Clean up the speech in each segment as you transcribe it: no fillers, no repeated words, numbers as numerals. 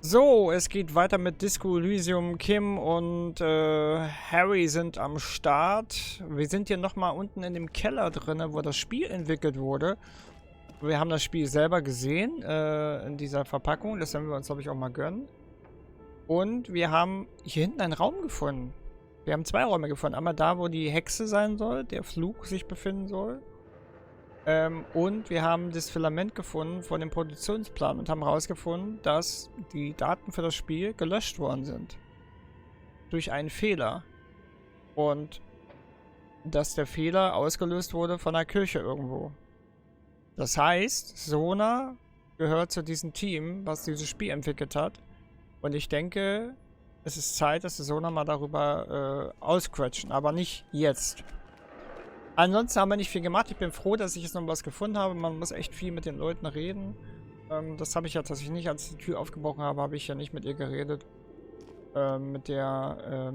So, es geht weiter mit Disco, Elysium, Kim und Harry sind am Start. Wir sind hier nochmal unten in dem Keller drin, wo das Spiel entwickelt wurde. Wir haben das Spiel selber gesehen in dieser Verpackung. Das werden wir uns, glaube ich, auch mal gönnen. Und wir haben hier hinten einen Raum gefunden. Wir haben zwei Räume gefunden. Einmal da, wo die Hexe sein soll, der Fluch sich befinden soll. Und wir haben das Filament gefunden von dem Produktionsplan und haben herausgefunden, dass die Daten für das Spiel gelöscht worden sind. Durch einen Fehler. Und dass der Fehler ausgelöst wurde von der Kirche irgendwo. Das heißt, Sona gehört zu diesem Team, was dieses Spiel entwickelt hat. Und ich denke, es ist Zeit, dass wir Sona mal darüber ausquetschen. Aber nicht jetzt. Ansonsten haben wir nicht viel gemacht. Ich bin froh, dass ich jetzt noch was gefunden habe. Man muss echt viel mit den Leuten reden. Das habe ich ja tatsächlich nicht. Als ich die Tür aufgebrochen habe, habe ich ja nicht mit ihr geredet. Mit der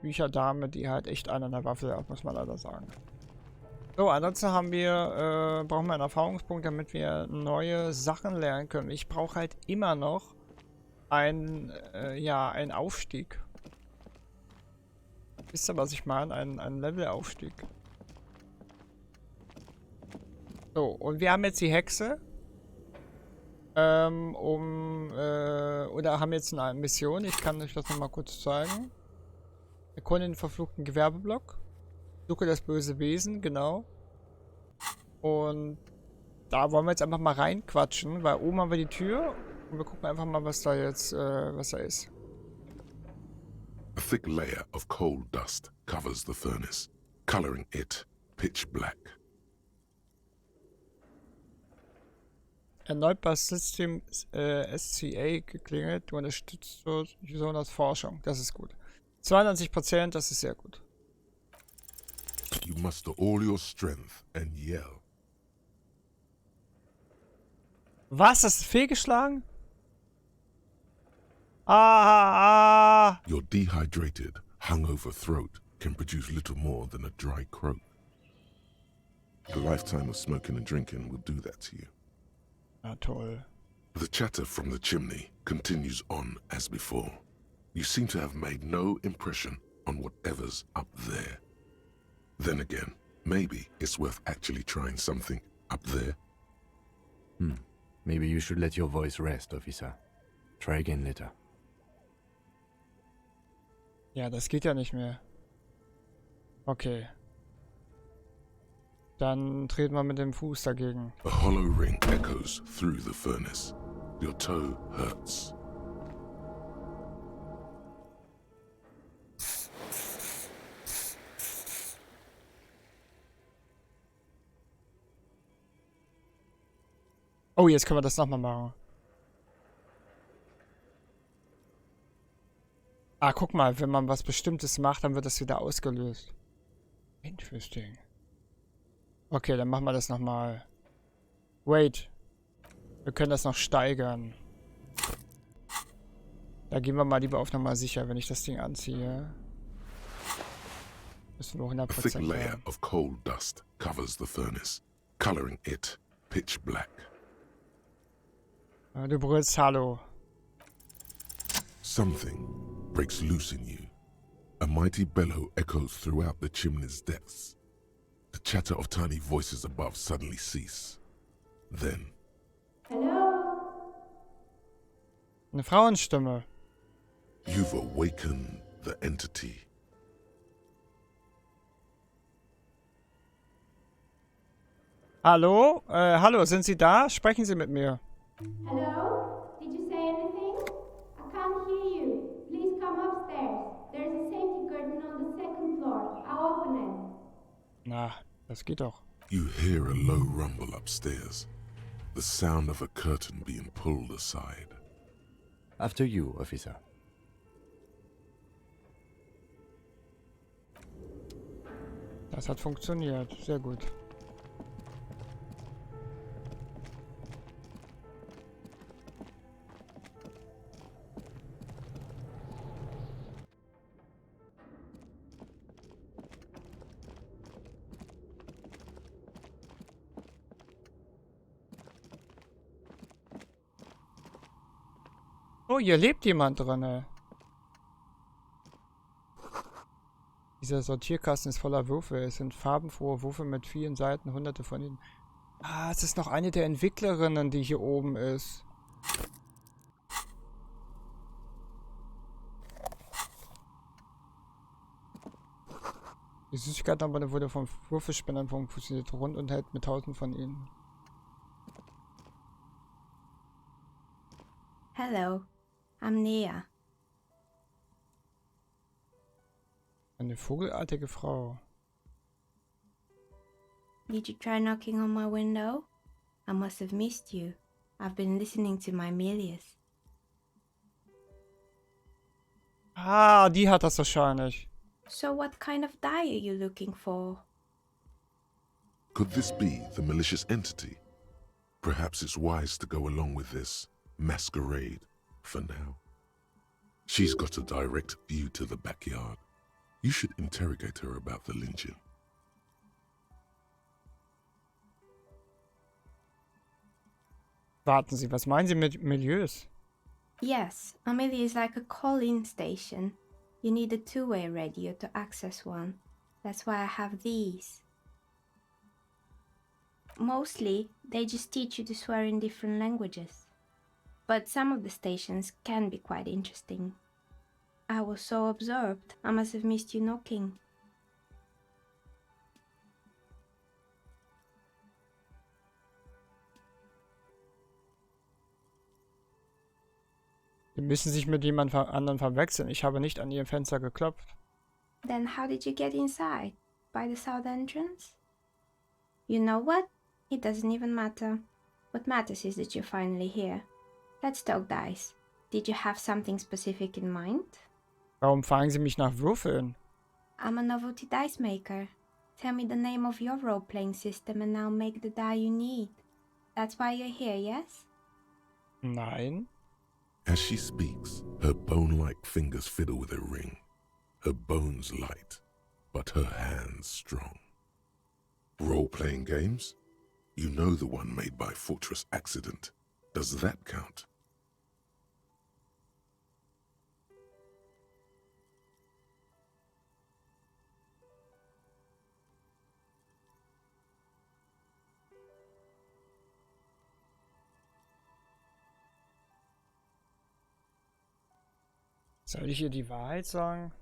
Bücherdame, die halt echt einen an der Waffel hat, muss man leider sagen. So, ansonsten haben wir, brauchen wir einen Erfahrungspunkt, damit wir neue Sachen lernen können. Ich brauche halt immer noch einen Aufstieg. Wisst ihr, was ich meine? Ein Levelaufstieg. So, und wir haben jetzt die Hexe. Oder haben jetzt eine Mission. Ich kann euch das nochmal kurz zeigen. Erkunde den verfluchten Gewerbeblock. Suche das böse Wesen, genau. Und da wollen wir jetzt einfach mal reinquatschen, weil oben haben wir die Tür. Und wir gucken einfach mal, was da jetzt, was da ist. A thick layer of coal dust covers the furnace, coloring it pitch black. Erneut bei System SCA geklingelt. Du unterstützt Jonas Forschung. Das ist gut. 92%, das ist sehr gut. You muster all your strength and yell. Was? Das ist fehlgeschlagen? Ah! Your dehydrated, hungover throat can produce little more than a dry croak. A lifetime of smoking and drinking will do that to you. Na toll. The chatter from the chimney continues on as before. You seem to have made no impression on whatever's up there. Then again, maybe it's worth actually trying something up there. Maybe you should let your voice rest, officer. Try again later. Ja, das geht ja nicht mehr. Okay. Dann treten wir mit dem Fuß dagegen. A hollow ring echoes through the furnace. Your toe hurts. Oh, jetzt können wir das nochmal machen. Ah, guck mal, wenn man was Bestimmtes macht, dann wird das wieder ausgelöst. Interesting. Okay, dann machen wir das nochmal. Wait. Wir können das noch steigern. Da gehen wir mal lieber auf Nummer sicher, wenn ich das Ding anziehe. Müssen wir A thick 100% layer haben. of coal dust covers the furnace, coloring it pitch black. Du brüllst Hallo. Something breaks loose in you. A mighty bellow echoes throughout the chimney's depths. The chatter of tiny voices above suddenly cease. Then, Eine Frauenstimme. you've awakened the entity. Hallo? Hallo, sind Sie da? Sprechen Sie mit mir. Hello? Did you say anything? I can't hear you. Please come upstairs. There's a safety curtain on the second floor. I'll open it. Na, das geht doch. You hear a low rumble upstairs, the sound of a curtain being pulled aside. After you, officer. Das hat funktioniert. Sehr gut. Oh, hier lebt jemand drin. Dieser Sortierkasten ist voller Würfel. Es sind farbenfrohe Würfel mit vielen Seiten, hunderte von ihnen. Ah, es ist noch eine der Entwicklerinnen, die hier oben ist. Die Süßigkeitenabonne wurde vom Würfelspendern funktioniert rund und hält mit 1000 von ihnen. Hello, I'm Nia. Eine vogelartige Frau. Did you try knocking on my window? I must have missed you. I've been listening to my Melius. Ah, die hat das wahrscheinlich. So what kind of die are you looking for? Could this be the malicious entity? Perhaps it's wise to go along with this masquerade for now. She's got a direct view to the backyard. You should interrogate her about the lynching. Warten Sie, was meinen Sie mit Milieus? Yes, Amelia is like a call-in station. You need a two-way radio to access one. That's why I have these. Mostly, they just teach you to swear in different languages. But some of the stations can be quite interesting. I was so absorbed, I must have missed you knocking. Sie müssen sich mit jemand anderen verwechseln. Ich habe nicht an Ihr Fenster geklopft. Then how did you get inside? By the south entrance? You know what? It doesn't even matter. What matters is that you're finally here. Let's talk dice. Did you have something specific in mind? Warum fragen Sie mich nach Würfeln? I'm a novelty dice maker. Tell me the name of your role-playing system and I'll make the die you need. That's why you're here, yes? Nein. As she speaks, her bone-like fingers fiddle with a ring. Her bones light, but her hands strong. Role-playing games? You know the one made by Fortress Accident. Does that count? Soll ich ihr die Wahrheit sagen?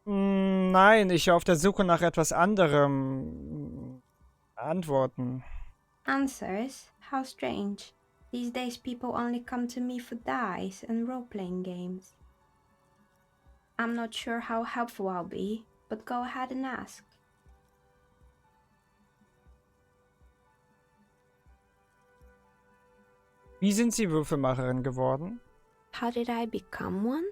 Nein, ich auf der Suche nach etwas anderem. Antworten. Answers? How strange. These days people only come to me for dice and role-playing games. I'm not sure how helpful I'll be, but go ahead and ask. Wie sind Sie Würfelmacherin geworden? How did I become one?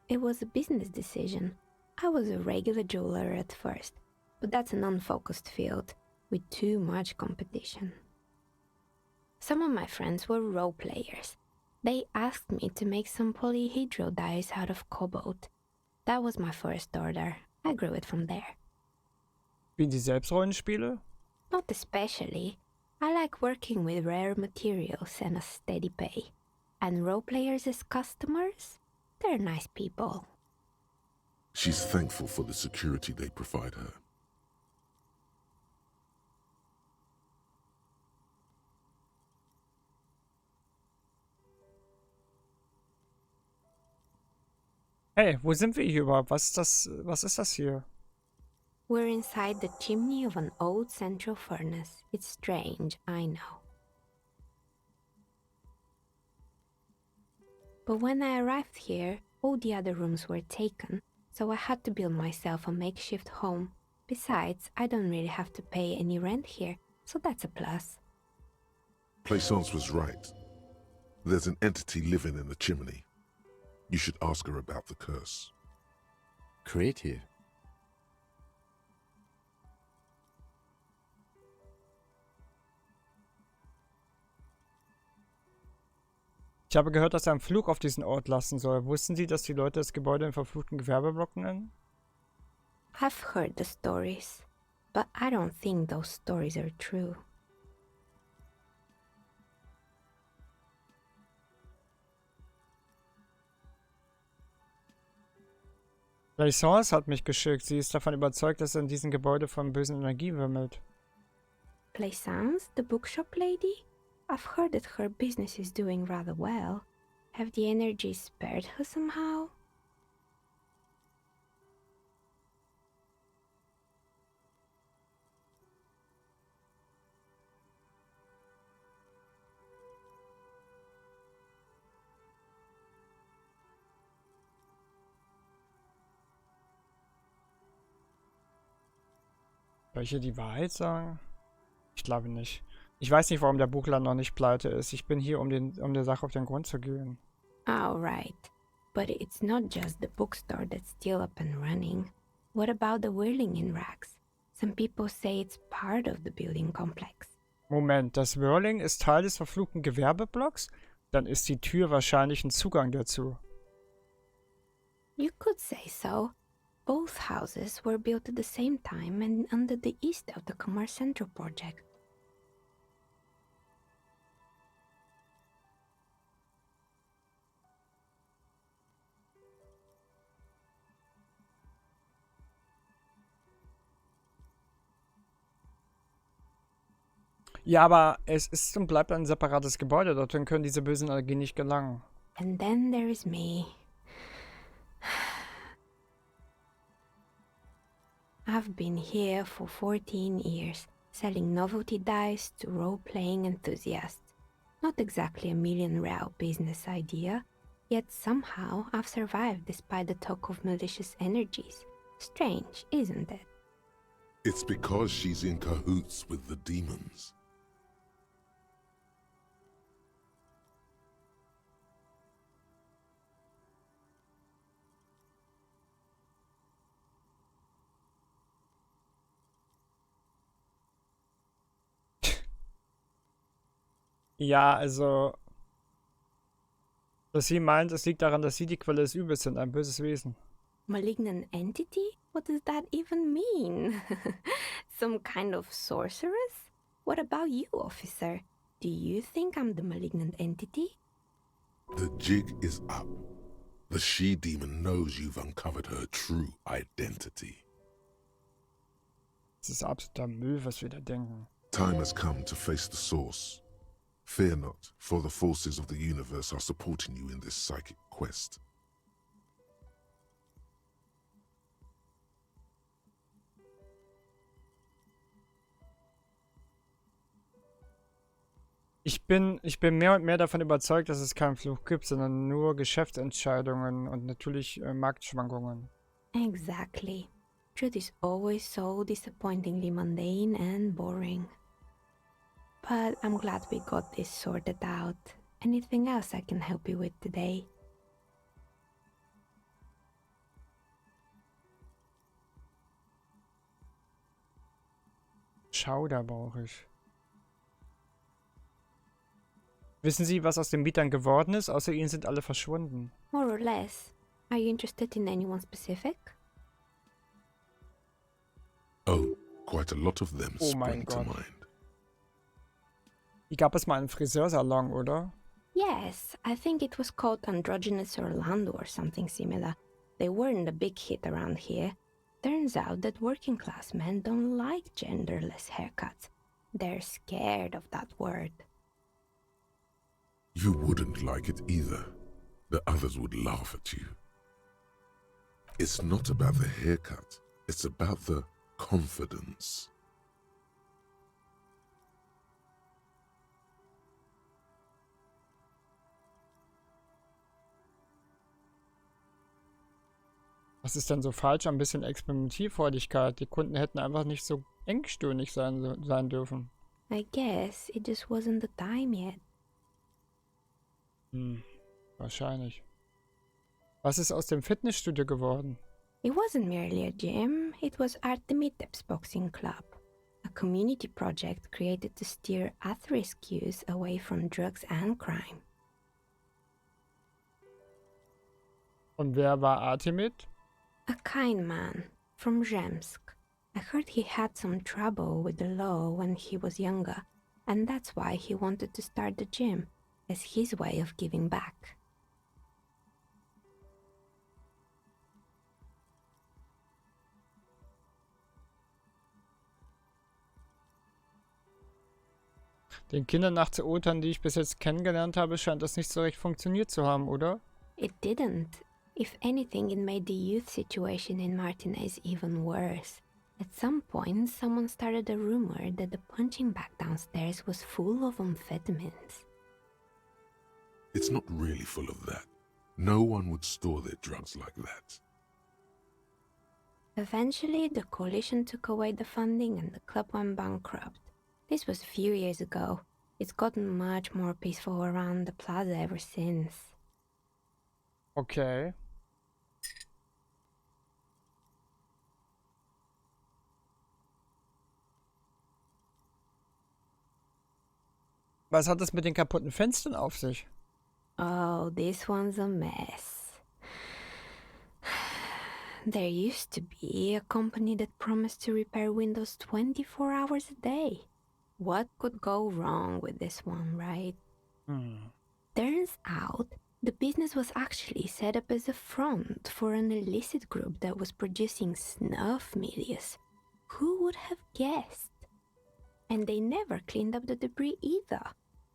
It was a business decision. I was a regular jeweler at first, but that's an unfocused field with too much competition. Some of my friends were role players. They asked me to make some polyhedral dice out of cobalt. That was my first order. I grew it from there. Spielen Sie selbst Rollenspiele? Not especially. I like working with rare materials and a steady pay. And role players as customers? They're nice people. She's thankful for the security they provide her. Hey, wo sind wir hier überhaupt? Was ist das hier? We're inside the chimney of an old central furnace. It's strange, I know. But when I arrived here, all the other rooms were taken, so I had to build myself a makeshift home. Besides, I don't really have to pay any rent here, so that's a plus. Plaisance was right. There's an entity living in the chimney. You should ask her about the curse. Creative. Ich habe gehört, dass er einen Fluch auf diesen Ort lassen soll. Wussten Sie, dass die Leute das Gebäude einen verfluchten Gewerbeblock nennen? I've heard the stories, but I don't think those stories are true. Elysium hat mich geschickt. Sie ist davon überzeugt, dass in diesem Gebäude von bösen Energie wimmelt. Plaisance, the bookshop lady? I've heard that her business is doing rather well. Have the energy spared her somehow? Soll ich ihr die Wahrheit sagen? Ich glaube nicht. Ich weiß nicht, warum der Buchladen noch nicht pleite ist. Ich bin hier, um der Sache auf den Grund zu gehen. Oh, right. But it's not just the bookstore that's still up and running. What about the whirling in racks? Some people say it's part of the building complex. Moment, das Whirling ist Teil des verfluchten Gewerbeblocks? Dann ist die Tür wahrscheinlich ein Zugang dazu. You could say so. Both houses were built at the same time and under the east of the Commerce Central project. Ja, aber es ist und bleibt ein separates Gebäude. Dorthin können diese bösen Energien nicht gelangen. And then there is me. I've been here for 14 years, selling novelty dice to role-playing enthusiasts. Not exactly a million-real business idea, yet somehow I've survived despite the talk of malicious energies. Strange, isn't it? It's because she's in cahoots with the demons. Ja, also, dass sie meint, es liegt daran, dass sie die Quelle des Übels sind, ein böses Wesen. Malignant entity? What does that even mean? Some kind of sorceress? What about you, officer? Do you think I'm the malignant entity? The jig is up. The she-demon knows you've uncovered her true identity. Das ist absoluter Müll, was wir da denken. Time has come to face the source. Fear not, for the forces of the universe are supporting you in this psychic quest. Ich bin mehr und mehr davon überzeugt, dass es keinen Fluch gibt, sondern nur Geschäftsentscheidungen und natürlich Marktschwankungen. Exactly. Truth is always so disappointingly mundane and boring. But I'm glad we got this sorted out. Anything else I can help you with today? Schauder brauche ich. Wissen Sie, was aus den Mietern geworden ist? Außer ihnen sind alle verschwunden. More or less. Are you interested in anyone specific? Oh, quite a lot of them Oh mein spring to Gott. mind. Hier gab es mal einen Friseursalon, oder? Yes, I think it was called Androgynous Orlando or something similar. They weren't a big hit around here. Turns out that working class men don't like genderless haircuts. They're scared of that word. You wouldn't like it either. The others would laugh at you. It's not about the haircut. It's about the confidence. Was ist denn so falsch? Ein bisschen Experimentierfreudigkeit. Die Kunden hätten einfach nicht so engstirnig sein dürfen. I guess it just wasn't the time yet. Wahrscheinlich. Was ist aus dem Fitnessstudio geworden? It wasn't merely a gym, it was Artemiteps Boxing Club, a community project created to steer at-risk youth away from drugs and crime. Und wer war Artemid? A kind man from Zemsk, I heard he had some trouble with the law when he was younger, and that's why he wanted to start the gym, as his way of giving back. Den Kindern nachzuurteilen, die ich bis jetzt kennengelernt habe, scheint das nicht so recht funktioniert zu haben, oder? It didn't. If anything, it made the youth situation in Martinez even worse. At some point, someone started a rumor that the punching bag downstairs was full of amphetamines. It's not really full of that. No one would store their drugs like that. Eventually, the coalition took away the funding and the club went bankrupt. This was a few years ago. It's gotten much more peaceful around the plaza ever since. Okay. Was hat es mit den kaputten Fenstern auf sich? Oh, this one's a mess. There used to be a company that promised to repair windows 24 hours a day. What could go wrong with this one, right? Turns out, the business was actually set up as a front for an illicit group that was producing snuff medias. Who would have guessed? And they never cleaned up the debris either.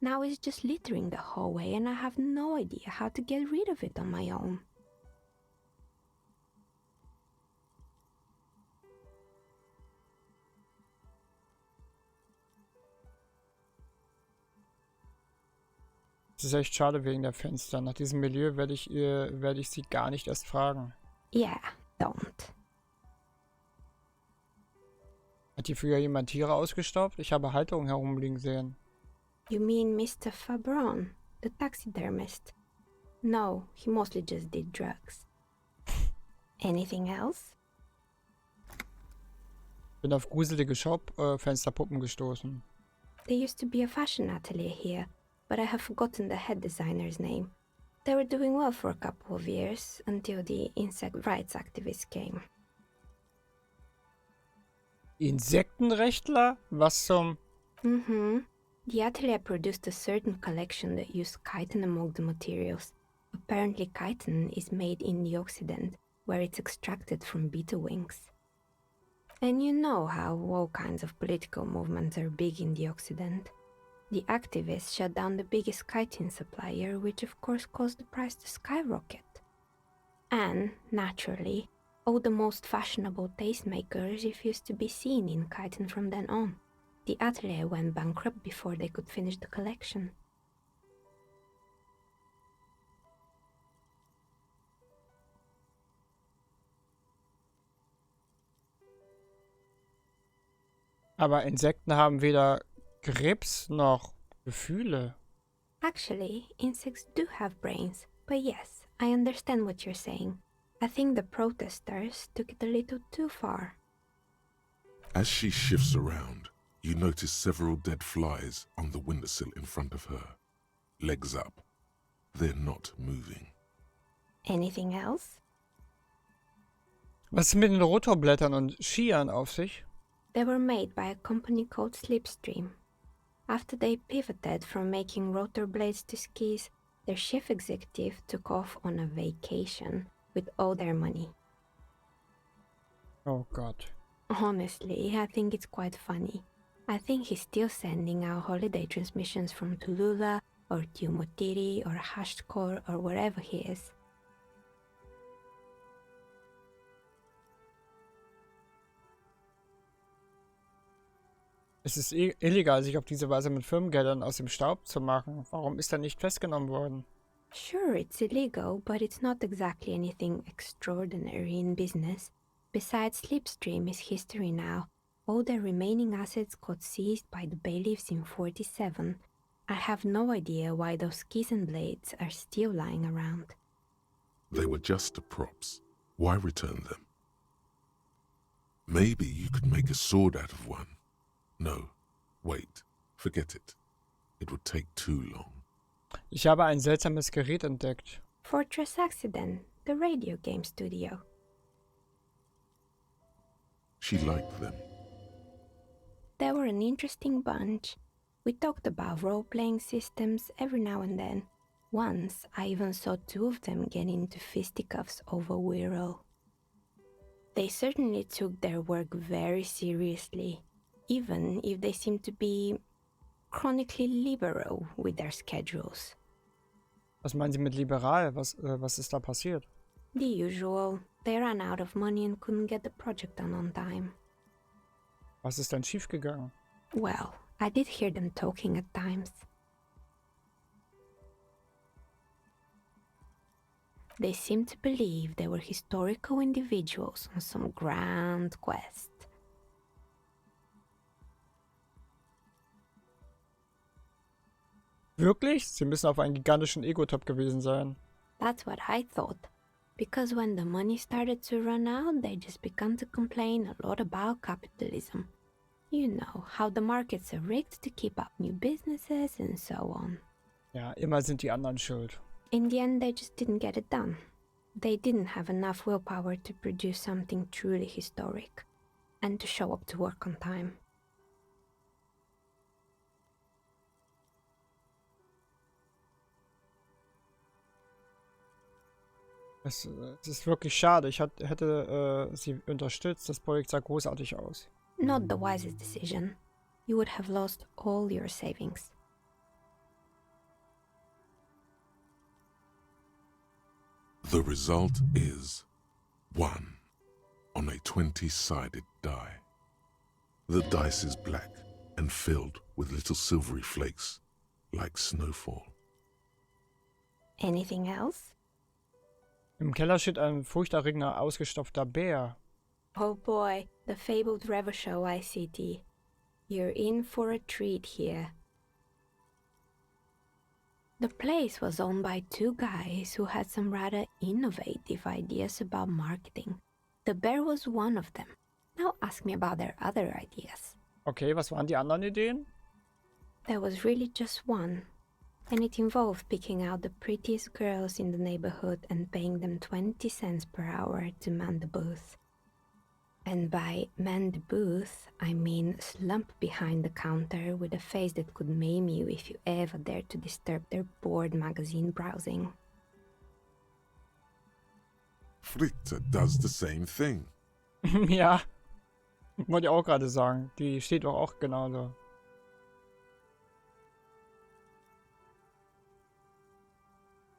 Now it's just littering the hallway and I have no idea how to get rid of it on my own. Das ist echt schade wegen der Fenster. Nach diesem Milieu werde ich sie gar nicht erst fragen. Yeah, don't. Hat hier früher jemand Tiere ausgestopft? Ich habe Halterungen herumliegen sehen. You mean Mr. Fabron, the taxidermist? No, he mostly just did drugs. Anything else? Bin auf gruselige Fensterpuppen gestoßen. There used to be a fashion atelier here, but I have forgotten the head designer's name. They were doing well for a couple of years, until the insect rights activists came. Insektenrechtler? Was zum... The atelier produced a certain collection that used chitin among the materials. Apparently chitin is made in the Occident, where it's extracted from beetle wings. And you know how all kinds of political movements are big in the Occident. The activists shut down the biggest chitin supplier, which of course caused the price to skyrocket. And, naturally, all the most fashionable tastemakers refused to be seen in chitin from then on. The atelier went bankrupt before they could finish the collection. Aber Insekten haben weder Grips noch Gefühle. Actually, insects do have brains, but yes, I understand what you're saying. I think the protesters took it a little too far. As she shifts around, you notice several dead flies on the windowsill in front of her. Legs up. They're not moving. Anything else? Was ist mit den Rotorblättern und Skiern auf sich? They were made by a company called Slipstream. After they pivoted from making rotor blades to skis, their chief executive took off on a vacation with all their money. Oh Gott. Honestly, I think it's quite funny. I think he's still sending out holiday transmissions from Tulula or Tiumotiri or Hashtkor or wherever he is. Es ist illegal, sich auf diese Weise mit Firmengeldern aus dem Staub zu machen. Warum ist er nicht festgenommen worden? Sure, it's illegal, but it's not exactly anything extraordinary in business. Besides, Slipstream is history now. All their remaining assets got seized by the bailiffs in 47. I have no idea why those skis and blades are still lying around. They were just props. Why return them? Maybe you could make a sword out of one. No, wait, forget it. It would take too long. Ich habe ein seltsames Gerät entdeckt. Fortress Accident, the radio game studio. She liked them. They were an interesting bunch. We talked about role-playing systems every now and then. Once, I even saw two of them get into fisticuffs over Wirral. They certainly took their work very seriously, even if they seemed to be chronically liberal with their schedules. Was meinen Sie mit liberal? Was ist da passiert? The usual. They ran out of money and couldn't get the project done on time. Was ist denn schiefgegangen? Well, I did hear them talking at times. They seemed to believe they were historical individuals on some grand quest. Wirklich? Sie müssen auf einen gigantischen Ego-Trip gewesen sein. That's what I thought. Because when the money started to run out, they just began to complain a lot about capitalism. You know, how the markets are rigged to keep up new businesses and so on. Ja, immer sind die anderen schuld. In the end, they just didn't get it done. They didn't have enough willpower to produce something truly historic, and to show up to work on time. Es ist wirklich schade. Ich hätte sie unterstützt. Das Projekt sah großartig aus. Not the wisest decision. You would have lost all your savings. The result is 1 on a 20-sided die. The dice is black and filled with little silvery flakes, like snowfall. Anything else? Im Keller steht ein furchterregender, ausgestopfter Bär. Oh boy, the fabled Revachol ICT. You're in for a treat here. The place was owned by two guys who had some rather innovative ideas about marketing. The bear was one of them. Now ask me about their other ideas. Okay, was waren die anderen Ideen? There was really just one, and it involved picking out the prettiest girls in the neighborhood and paying them 20 cents per hour to man the booth. And by man the booth, I mean slump behind the counter with a face that could maim you if you ever dared to disturb their bored magazine browsing. Fritte does the same thing. Ja, wollte ich auch gerade sagen. Die steht doch auch genauso.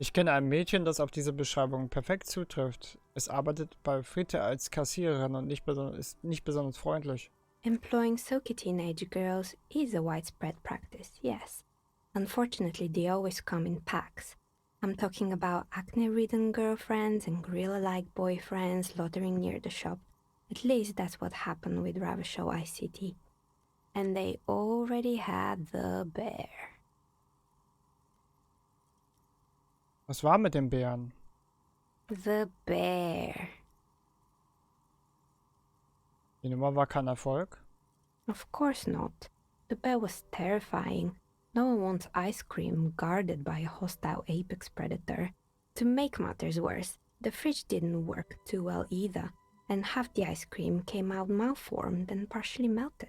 Ich kenne ein Mädchen, das auf diese Beschreibung perfekt zutrifft. Es arbeitet bei Fritte als Kassiererin und ist nicht besonders freundlich. Employing silky teenage girls is a widespread practice, yes. Unfortunately, they always come in packs. I'm talking about acne-ridden girlfriends and gorilla-like boyfriends loitering near the shop. At least that's what happened with Revachol ICT. And they already had the bear. Was war mit dem Bären? The bear. Die Nummer war kein Erfolg. Of course not. The bear was terrifying. No one wants ice cream guarded by a hostile apex predator. To make matters worse, the fridge didn't work too well either, and half the ice cream came out malformed and partially melted.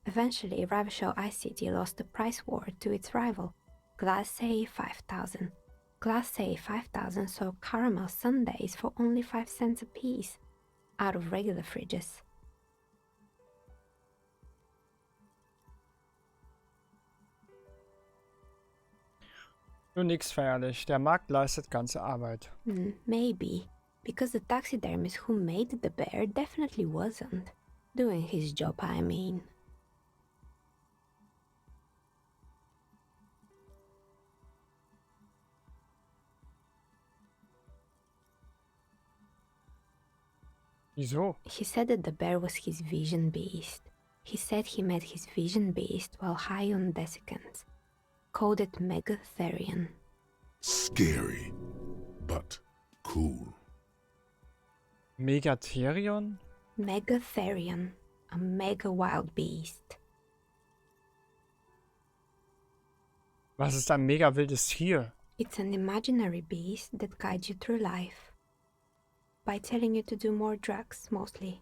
Eventually, Revachol ICT lost the price war to its rival, Class A 5000. Class A 5000 sold caramel sundaes for only 5 cents a piece, out of regular fridges. Nur nix feierlich. Der Markt leistet ganze Arbeit. Maybe, because the taxidermist who made the bear definitely wasn't. Doing his job, I mean. Wieso? He said that the bear was his vision beast. He said he met his vision beast while high on desiccants. Called it Megatherion. Scary, but cool. Megatherion? Megatherion, a mega wild beast. Was ist ein mega wildes Tier? It's an imaginary beast that guides you through life. By telling you to do more drugs, mostly.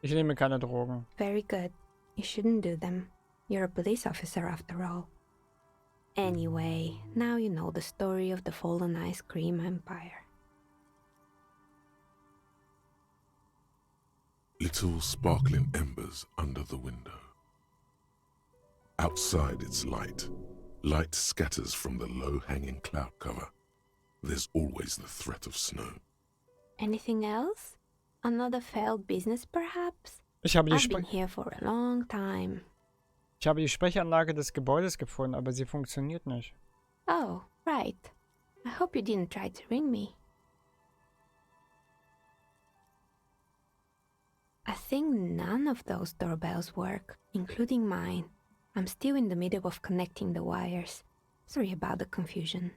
Ich nehme keine Drogen. Very good. You shouldn't do them. You're a police officer after all. Anyway, now you know the story of the fallen ice cream empire. Little sparkling embers under the window. Outside it's light. Light scatters from the low-hanging cloud cover. There's always the threat of snow. Anything else? Another failed business, perhaps? Ich habe I've been here for a long time. die Sprechanlage des Gebäudes gefunden, aber sie funktioniert nicht. Oh, right. I hope you didn't try to ring me. I think none of those doorbells work, including mine. I'm still in the middle of connecting the wires. Sorry about the confusion.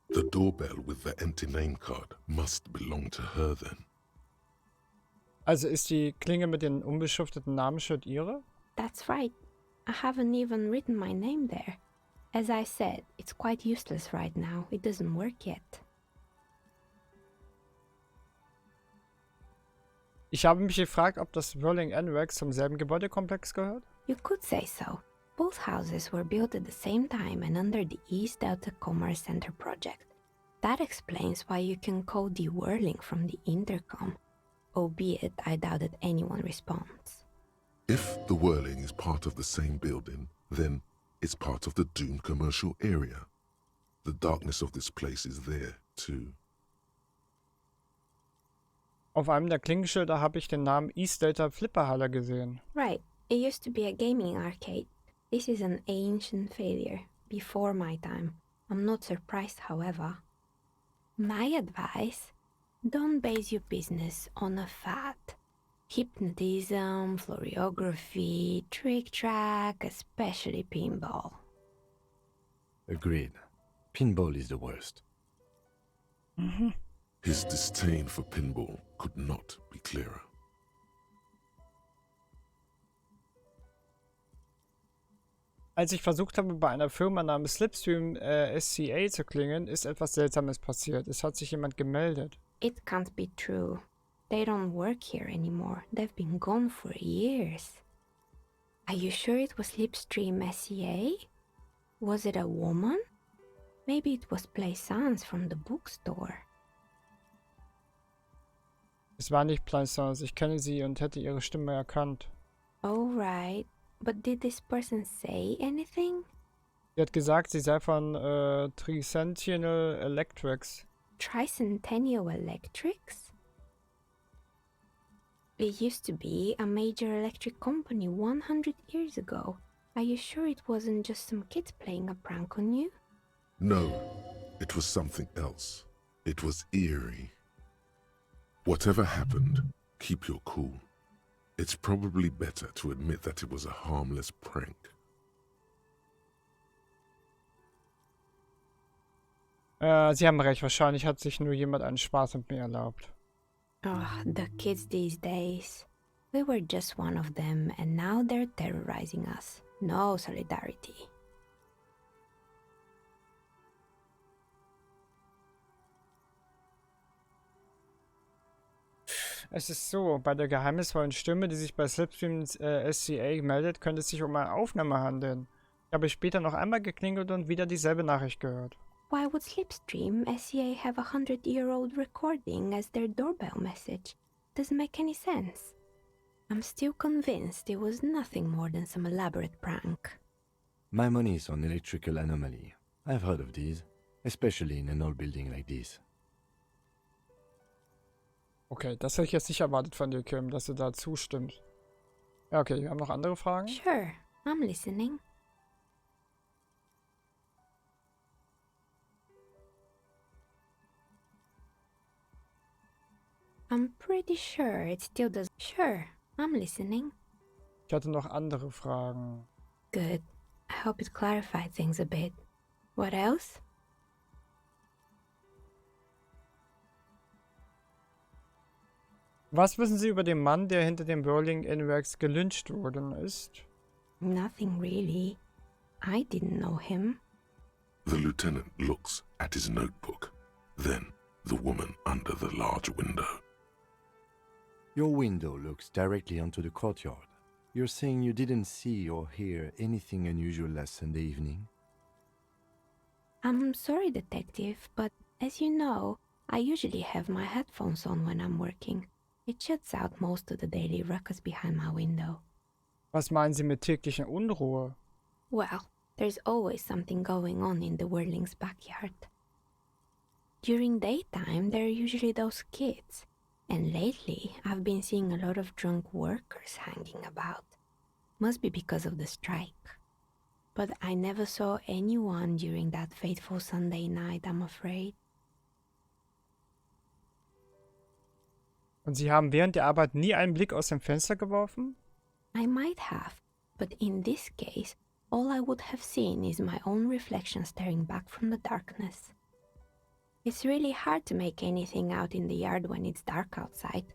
The doorbell with the empty name card must belong to her then. Also ist die Klinge mit dem unbeschrifteten Namensschild ihre? That's right. I haven't even written my name there. As I said, it's quite useless right now. It doesn't work yet. Ich habe mich gefragt, ob das Whirling Enrex zum selben Gebäudekomplex gehört? You could say so. Both houses were built at the same time and under the East Delta Commerce Center project. That explains why you can call the whirling from the intercom, albeit I doubt that anyone responds. If the whirling is part of the same building, then it's part of the doomed commercial area. The darkness of this place is there, too. Auf einem der Klingenschilder habe ich den Namen East Delta Flipperhalle gesehen. Right. It used to be a gaming arcade. This is an ancient failure, before my time. I'm not surprised, however. My advice, don't base your business on a fad. Hypnotism, floriography, trick-track, especially pinball. Agreed. Pinball is the worst. His disdain for pinball could not be clearer. Als ich versucht habe, bei einer Firma namens Slipstream SCA zu klingeln, ist etwas Seltsames passiert. Es hat sich jemand gemeldet. It can't be true. They don't work here anymore. They've been gone for years. Are you sure it was Slipstream SCA? Was it a woman? Maybe it was Plaisance from the bookstore. Es war nicht Plaisance. Ich kenne sie und hätte ihre Stimme erkannt. Oh, right. But did this person say anything? Sie hat gesagt, sie sei von Tricentennial Electrics. Tricentennial Electrics? It used to be a major electric company 100 years ago. Are you sure it wasn't just some kids playing a prank on you? No, it was something else. It was eerie. Whatever happened, keep your cool. It's probably better to admit that it was a harmless prank. Sie haben recht. Wahrscheinlich hat sich nur jemand einen Spaß mit mir erlaubt. Oh, the kids these days. We were just one of them and now they're terrorizing us. No solidarity. Es ist so, bei der geheimnisvollen Stimme, die sich bei Slipstream SCA meldet, könnte es sich um eine Aufnahme handeln. Ich habe später noch einmal geklingelt und wieder dieselbe Nachricht gehört. Why would Slipstream SCA have a 100-year-old recording as their doorbell message? Doesn't make any sense. I'm still convinced it was nothing more than some elaborate prank. My money is on electrical anomaly. I've heard of these, especially in an old building like this. Okay, das hätte ich jetzt nicht erwartet von dir, Kim, dass du da zustimmst. Ja, okay, wir haben noch andere Fragen? Sure, I'm listening. I'm pretty sure it still does. Sure, I'm listening. Ich hatte noch andere Fragen. Good. I hope it clarified things a bit. What else? Was wissen Sie über den Mann, der hinter dem Whirling Enrex gelyncht worden ist? Nothing really. I didn't know him. The lieutenant looks at his notebook, then the woman under the large window. Your window looks directly onto the courtyard. You're saying you didn't see or hear anything unusual last Sunday evening? I'm sorry, Detective, but as you know, I usually have my headphones on when I'm working. It shuts out most of the daily ruckus behind my window. Was meinen Sie mit täglichen Unruhe? Well, there's always something going on in the Whirling's backyard. During daytime, there are usually those kids, and lately I've been seeing a lot of drunk workers hanging about. Must be because of the strike. But I never saw anyone during that fateful Sunday night, I'm afraid. Und Sie haben während der Arbeit nie einen Blick aus dem Fenster geworfen? I might have, but in this case, all I would have seen is my own reflection staring back from the darkness. It's really hard to make anything out in the yard when it's dark outside.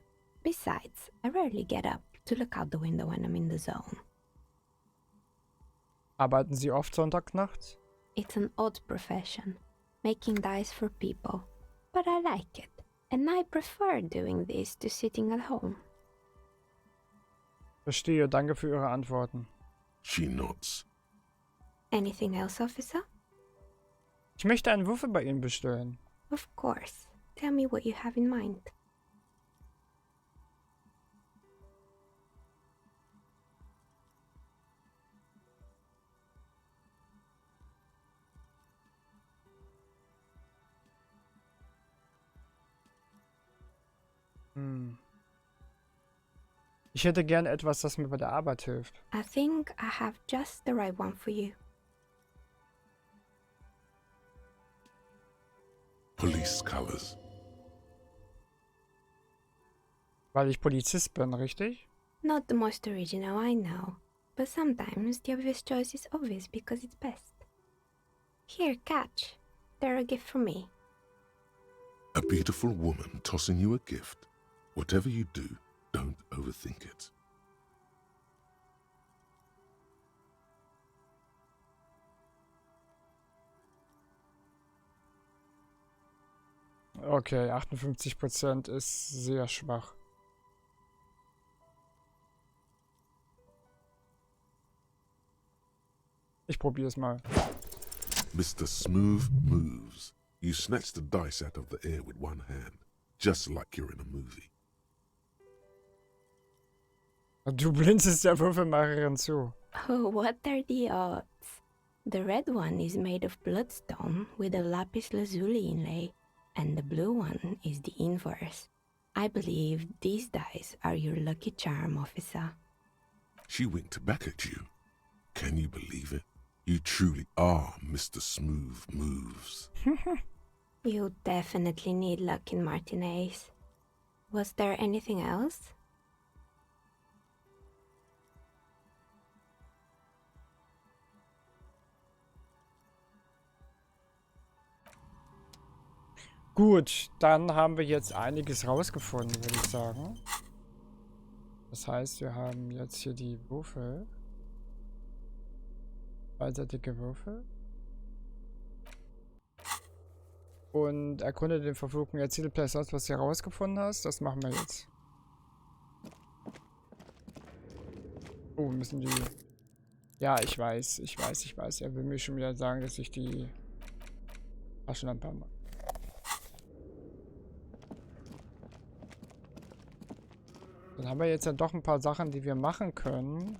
Besides, I rarely get up to look out the window when I'm in the zone. Arbeiten Sie oft Sonntagnachts? It's an odd profession, making dice for people, but I like it, and I prefer doing this to sitting at home. Verstehe, danke für Ihre Antworten. She nods. Anything else, officer? Ich möchte einen Würfel bei Ihnen bestellen. Of course. Tell me what you have in mind. Ich hätte gerne etwas, das mir bei der Arbeit hilft. I think I have just the right one for you. Police colors. Weil ich Polizist bin, richtig? Not the most original, I know, but sometimes the obvious choice is obvious because it's best. Here, catch. They're a gift from me. A beautiful woman tossing you a gift. Whatever you do, don't overthink it. Okay, 58% ist sehr schwach. Ich probiere es mal. Mr. Smooth moves. You snatch the dice out of the air with one hand, just like you're in a movie. Du blinzelst der Würfelmacherin zu. Oh, what are the odds? The red one is made of bloodstone with a lapis lazuli inlay, and the blue one is the inverse. I believe these dice are your lucky charm, officer. She winked back at you. Can you believe it? You truly are Mr. Smooth Moves. You definitely need luck in Martinez. Was there anything else? Gut, dann haben wir jetzt einiges rausgefunden, würde ich sagen. Das heißt, wir haben jetzt hier die Würfel. Zweiseitige Würfel. Und erkunde den verfluchten Erzählplatz aus, was du herausgefunden hast. Das machen wir jetzt. Oh, wir müssen die... Ja, ich weiß. Er will mir schon wieder sagen, dass ich die Taschenlampe mache. Dann haben wir jetzt ja doch ein paar Sachen, die wir machen können.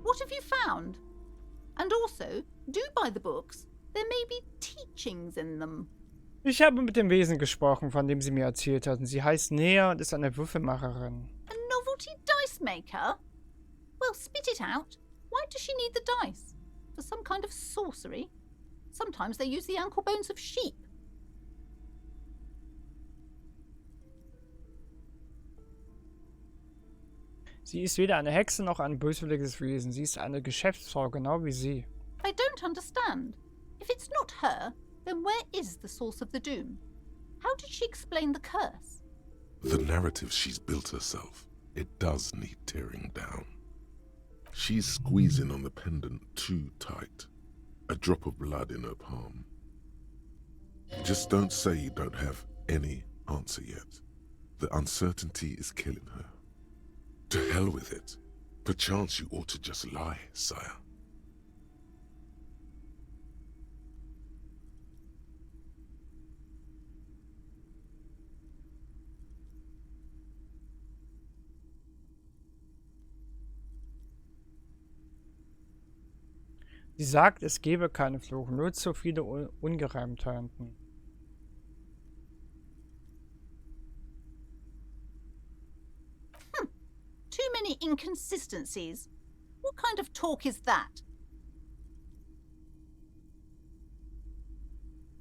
What have you found? And also, do buy the books. There may be teachings in them. Ich habe mit dem Wesen gesprochen, von dem sie mir erzählt hatten. Sie heißt Nea und ist eine Würfelmacherin. A novelty dice maker? Well, spit it out. Why does she need the dice? For some kind of sorcery? Sometimes they use the ankle bones of sheep. Sie ist weder eine Hexe noch ein böswilliges Wesen. Sie ist eine Geschäftsfrau, genau wie Sie. I don't understand. If it's not her, then where is the source of the doom? How did she explain the curse? The narrative she's built herself, it does need tearing down. She's squeezing on the pendant too tight. A drop of blood in her palm. Just don't say you don't have any answer yet. The uncertainty is killing her. To hell with it. Perchance you ought to just lie, sire. Sie sagt, es gebe keine Fluch, nur zu viele Ungereimtheiten. Too many inconsistencies. What kind of talk is that?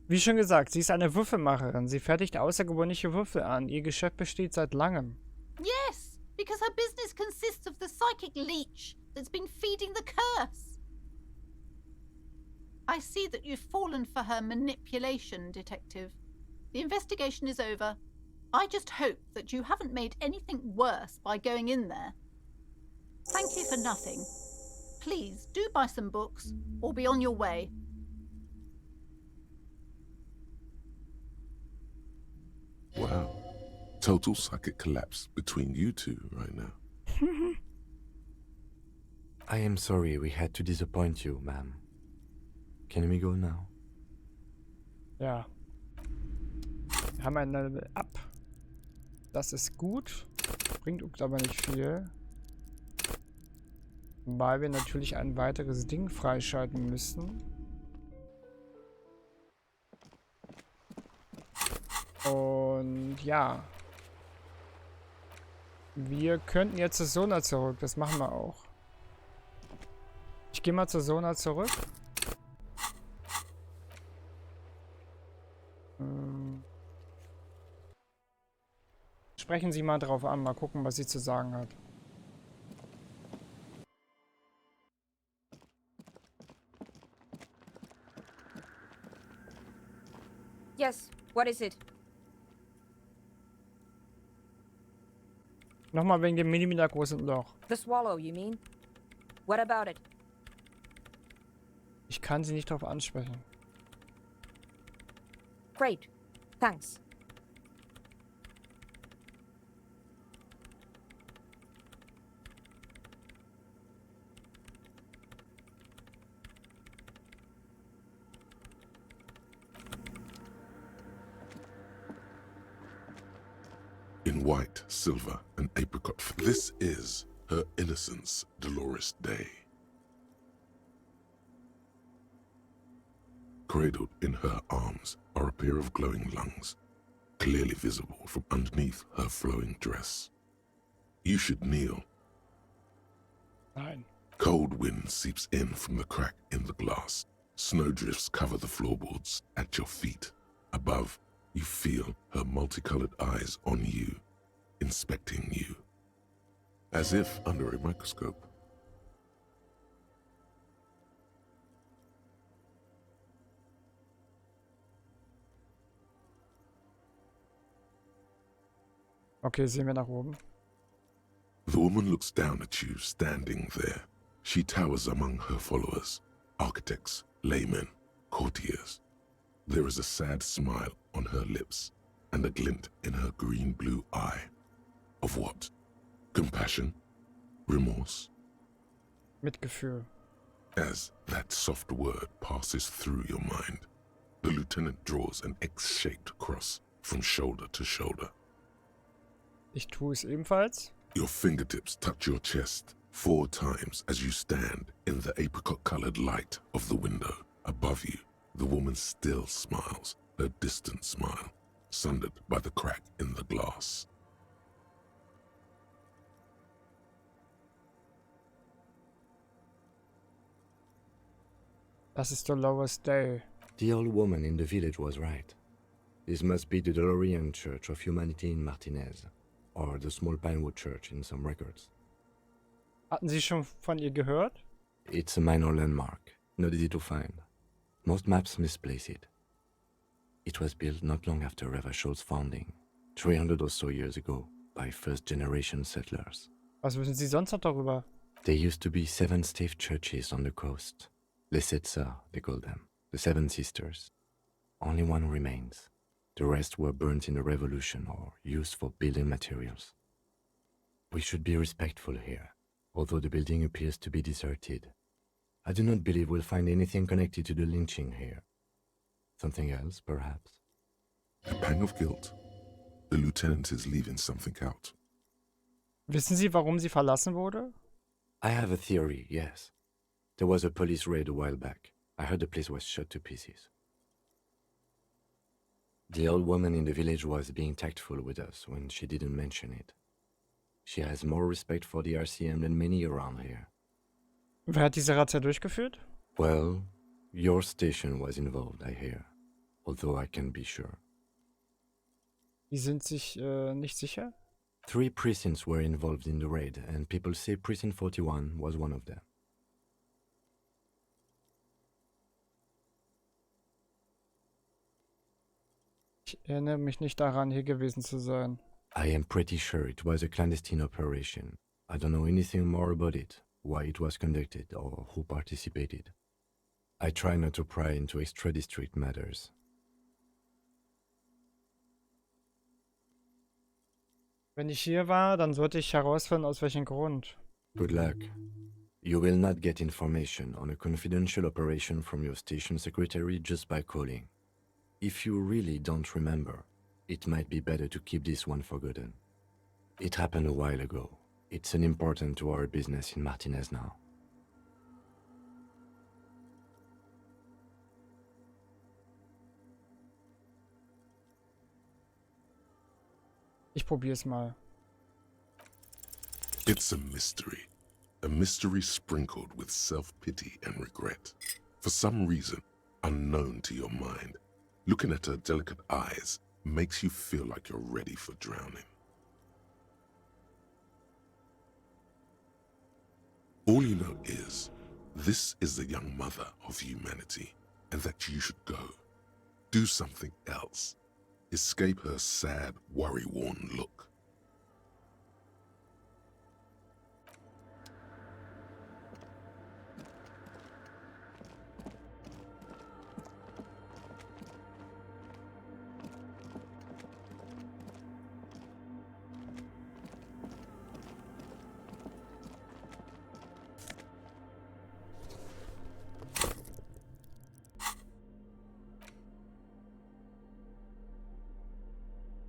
Wie schon gesagt, sie ist eine Würfelmacherin. Sie fertigt außergewöhnliche Würfel an. Ihr Geschäft besteht seit langem. Yes, because her business consists of the psychic leech that's been feeding the curse. I see that you've fallen for her manipulation, Detective. The investigation is over. I just hope that you haven't made anything worse by going in there. Thank you for nothing. Please do buy some books or be on your way. Wow. Total psychic collapse between you two right now. I am sorry we had to disappoint you, ma'am. Can we go now? Ja. Wir haben ein Level up. Das ist gut. Bringt uns aber nicht viel. Weil wir natürlich ein weiteres Ding freischalten müssen. Und ja. Wir könnten jetzt zu Sona zurück. Das machen wir auch. Ich gehe mal zu Sona zurück. Sprechen Sie mal drauf an. Mal gucken, was sie zu sagen hat. Yes, what is it? Nochmal wegen dem Millimeter großen Loch. The swallow, you mean? What about it? Ich kann sie nicht drauf ansprechen. Great. Thanks. In white, silver, and apricot. This is her innocence, Dolores Day. Cradled in her arms are a pair of glowing lungs, clearly visible from underneath her flowing dress. You should kneel. Nein. Cold wind seeps in from the crack in the glass. Snowdrifts cover the floorboards at your feet. Above, you feel her multicolored eyes on you, inspecting you, as if under a microscope. Okay, sehen wir nach oben. The woman looks down at you, standing there. She towers among her followers, architects, laymen, courtiers. There is a sad smile on her lips and a glint in her green-blue eye. Of what? Compassion? Remorse? Mitgefühl. As that soft word passes through your mind, the lieutenant draws an X-shaped cross from shoulder to shoulder. Ich tue es ebenfalls. Your fingertips touch your chest 4 times as you stand in the apricot-colored light of the window. Above you, the woman still smiles, her distant smile, sundered by the crack in the glass. Das ist Dolores Day. The old woman in the village was right. This must be the Delorean Church of Humanity in Martinez, or the small Pinewood Church in some records. Hatten Sie schon von ihr gehört? It's a minor landmark, not easy to find. Most maps misplace it. It was built not long after Revachol's founding, 300 or so years ago, by first-generation settlers. Was wissen Sie sonst noch darüber? There used to be 7 stave churches on the coast. Les Sept Sœurs, they call them. The 7 Sisters. Only one remains. The rest were burnt in the revolution or used for building materials. We should be respectful here, although the building appears to be deserted. I do not believe we'll find anything connected to the lynching here. Something else, perhaps? A pang of guilt. The lieutenant is leaving something out. Wissen Sie, warum sie verlassen wurde? I have a theory, yes. There was a police raid a while back. I heard the place was shot to pieces. The old woman in the village was being tactful with us when she didn't mention it. She has more respect for the RCM than many around here. Wer hat diese Razzia durchgeführt? Well, your station was involved, I hear. Although I can't be sure. Die sind sich nicht sicher? 3 precincts were involved in the raid, and people say Precinct 41 was one of them. Ich erinnere mich nicht daran, hier gewesen zu sein. I am pretty sure it was a clandestine operation. I don't know anything more about it, why it was conducted, or who participated. I try not to pry into extra-district matters. Wenn ich hier war, dann sollte ich herausfinden, aus welchem Grund. Good luck. You will not get information on a confidential operation from your station secretary just by calling. If you really don't remember, it might be better to keep this one forgotten. It happened a while ago. It's unimportant to our business in Martinez now. Ich probier's mal. It's a mystery sprinkled with self-pity and regret. For some reason, unknown to your mind, looking at her delicate eyes makes you feel like you're ready for drowning. All you know is, this is the young mother of humanity, and that you should go. Do something else. Escape her sad, worry-worn look.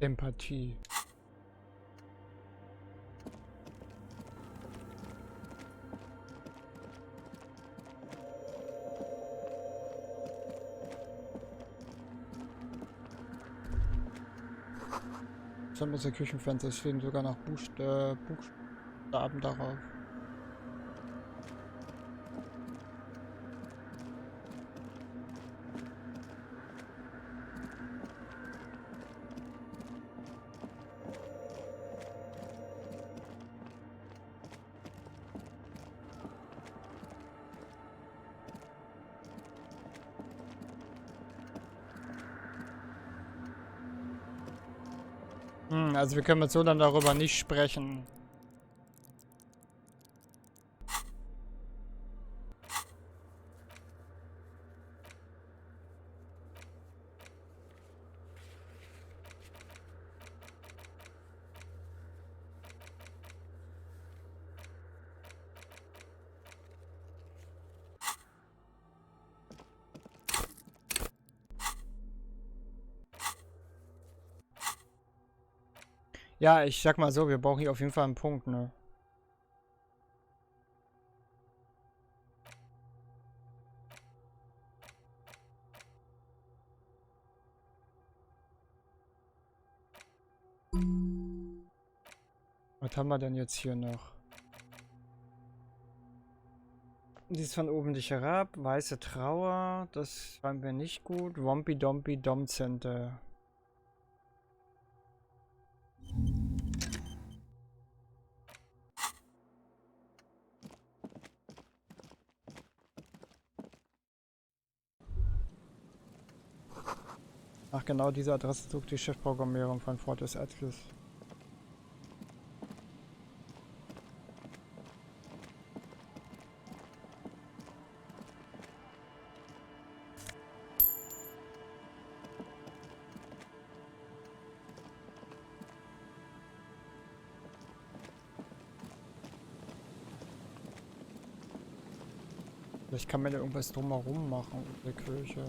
Empathie. Das ist der Küchenfenster, es stehen sogar noch Buchstaben darauf. Also wir können mit so dann darüber nicht sprechen. Ja, ich sag mal so, wir brauchen hier auf jeden Fall einen Punkt, ne? Was haben wir denn jetzt hier noch? Dies von oben dich herab, weiße Trauer, das fanden wir nicht gut. Wompy Dompy Dom Center. Nach genau dieser Adresse sucht die Chefprogrammierung von Fortis Atlas. Vielleicht kann man ja irgendwas drumherum machen in der Kirche.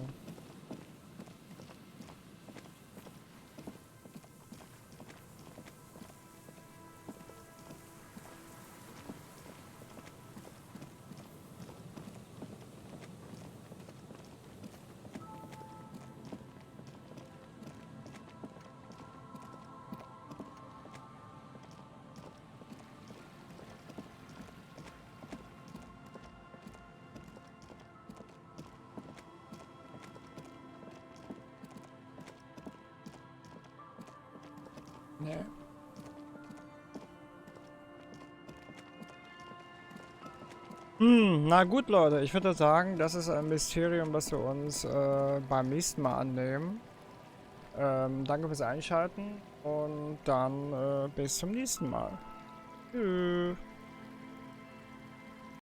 Nee. Na gut, Leute. Ich würde sagen, das ist ein Mysterium, was wir uns beim nächsten Mal annehmen. Danke fürs Einschalten und dann bis zum nächsten Mal. Tschüss.